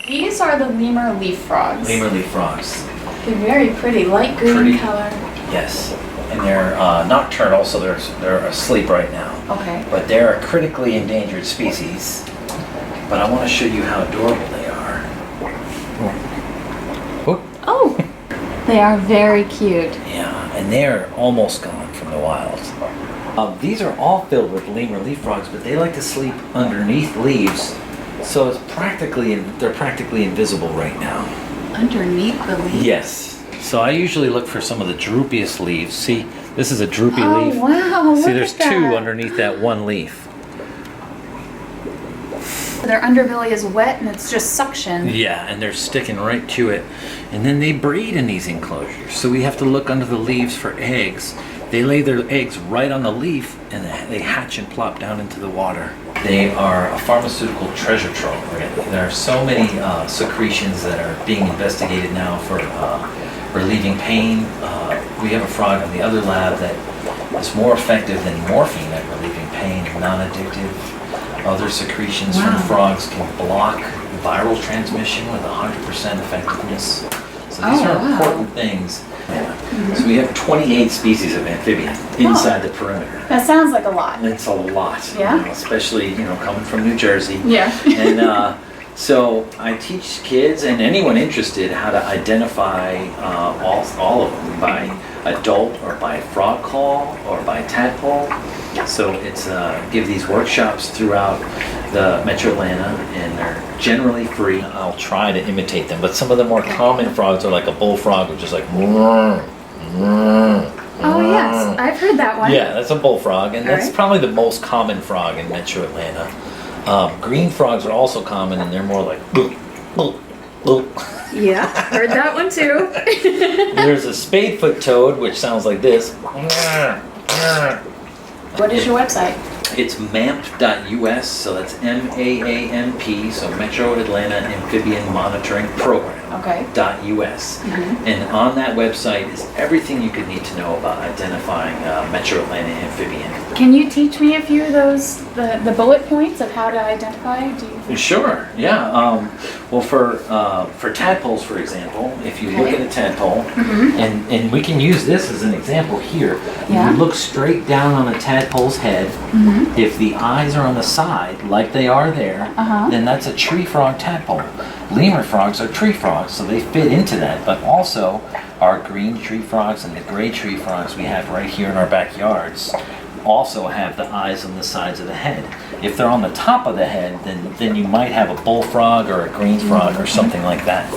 These are the lemur leaf frogs. Lemur leaf frogs. They're very pretty, light green color. Yes, and they're nocturnal, so they're asleep right now. Okay. But they're a critically endangered species. But I want to show you how adorable they are. Oh, they are very cute. Yeah, and they're almost gone from the wild. These are all filled with lemur leaf frogs, but they like to sleep underneath leaves, so they're practically invisible right now. Underneath the leaf? Yes. So I usually look for some of the droopiest leaves. See, this is a droopy leaf. Oh, wow. See, look there's at that. two underneath that one leaf. Their underbelly is wet and it's just suction. Yeah, and they're sticking right to it. And then they breed in these enclosures. So we have to look under the leaves for eggs. They lay their eggs right on the leaf and they hatch and plop down into the water. They are a pharmaceutical treasure trove, really. There are so many secretions that are being investigated now for relieving pain. We have a frog in the other lab that is more effective than morphine at relieving pain, non-addictive. Other secretions from frogs can block viral transmission with 100% effectiveness. So these are important things. Yeah. So we have 28 species of amphibian inside the perimeter. That sounds like a lot. It's a lot, Yeah. Especially coming from New Jersey. Yeah. And so I teach kids and anyone interested how to identify all of them by adult or by frog call or by tadpole. So it's give these workshops throughout the Metro Atlanta, and they're generally free. I'll try to imitate them, but some of the more common frogs are like a bullfrog, which is like. Oh yes, I've heard that one. Yeah, that's a bullfrog, and that's probably the most common frog in Metro Atlanta. Green frogs are also common, and they're more like. Yeah, heard that one too. There's a spadefoot toad, which sounds like this. What is your website? It's MAMP.us, so that's MAAMP, so Metro Atlanta Amphibian Monitoring Program. Okay. .us. And on that website is everything you could need to know about identifying Metro Atlanta amphibian. Can you teach me a few of those, the bullet points of how to identify? Sure, yeah. Well, for tadpoles, for example, if you look at a tadpole, and we can use this as an example here. If you look straight down on a tadpole's head, if the eyes are on the side, like they are there, then that's a tree frog tadpole. Lemur frogs are tree frogs, so they fit into that, but also our green tree frogs and the gray tree frogs we have right here in our backyards also have the eyes on the sides of the head. If they're on the top of the head, then you might have a bullfrog or a green frog or something like that.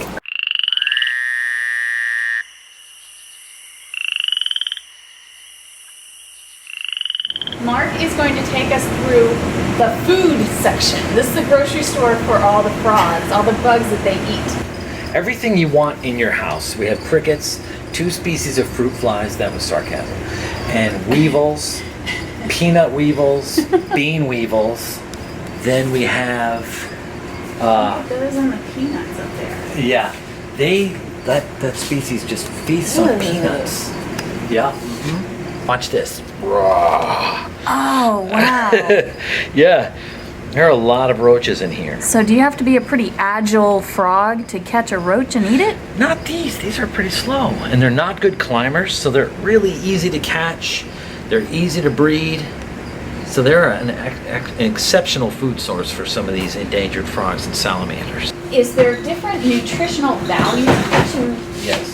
Mark is going to take us through the food section. This is the grocery store for all the frogs, all the bugs that they eat. Everything you want in your house. We have crickets, 2 species of fruit flies, that was sarcasm, and weevils, peanut weevils, bean weevils. Then we have Those and the peanuts up there. yeah, that species just feasts on peanuts. Yeah. Watch this. Oh, wow. Yeah, there are a lot of roaches in here. So do you have to be a pretty agile frog to catch a roach and eat it? Not these. These are pretty slow, and they're not good climbers, so they're really easy to catch. They're easy to breed. So they're an exceptional food source for some of these endangered frogs and salamanders. Is there different nutritional value to? Yes.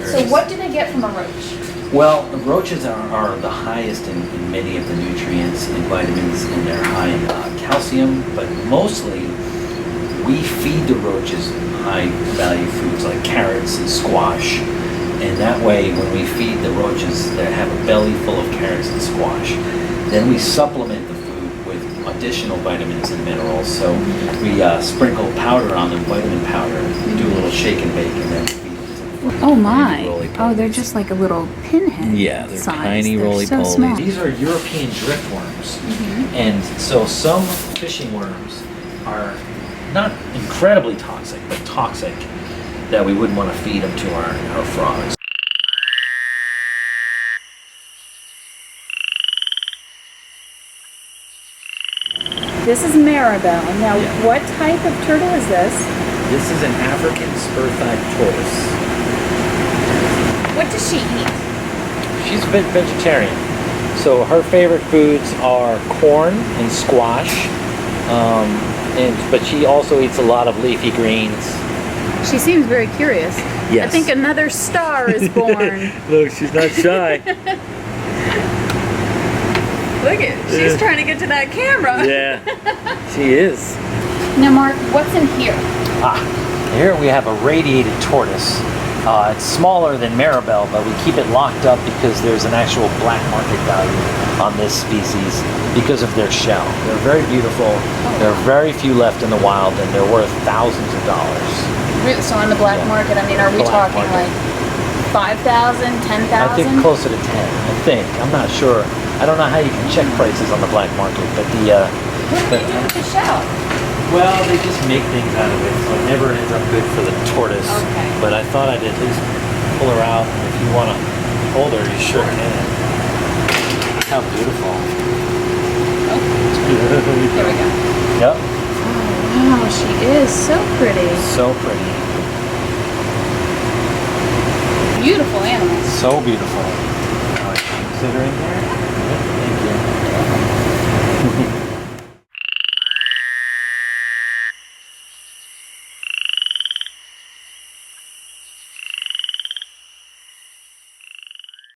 So what do they get from a roach? Well, roaches are the highest in many of the nutrients and vitamins, and they're high in calcium, but mostly we feed the roaches high value foods like carrots and squash. And that way, when we feed the roaches that have a belly full of carrots and squash, then we supplement the food with additional vitamins and minerals. So we sprinkle powder on them, vitamin powder, do a little shake and bake, and then feed them. Oh my! Oh, they're just like a little pinhead. Yeah, they're size. tiny They're so roly-polies. small. These are European driftworms, and so some fishing worms are not incredibly toxic, but toxic that we wouldn't want to feed them to our frogs. This is Maribel. Now, Yeah. what type of turtle is this? This is an African spur-thigh tortoise. What does she eat? She's vegetarian. So her favorite foods are corn and squash. But she also eats a lot of leafy greens. She seems very curious. Yes. I think another star is born. Look, she's not shy. Look she's trying to get to that camera. Yeah, she is. Now, Mark, what's in here? Here we have a radiated tortoise. It's smaller than Maribel, but we keep it locked up because there's an actual black market value on this species because of their shell. They're very beautiful. There are very few left in the wild, and they're worth thousands of dollars. Really? So on the black market, I mean, are we Black talking market. like 5,000, 10,000? I think closer to 10. I think. I'm not sure. I don't know how you can check prices on the black market, but the. What do they do with the shell? Well, they just make things out of it, so it never ends up good for the tortoise. Okay. But I thought I'd at least pull her out. If you want to hold her, you sure can. How beautiful. Oh, there we go. Yep. Wow, she is so pretty. So pretty. Beautiful animal. So beautiful. Considering there? Thank you.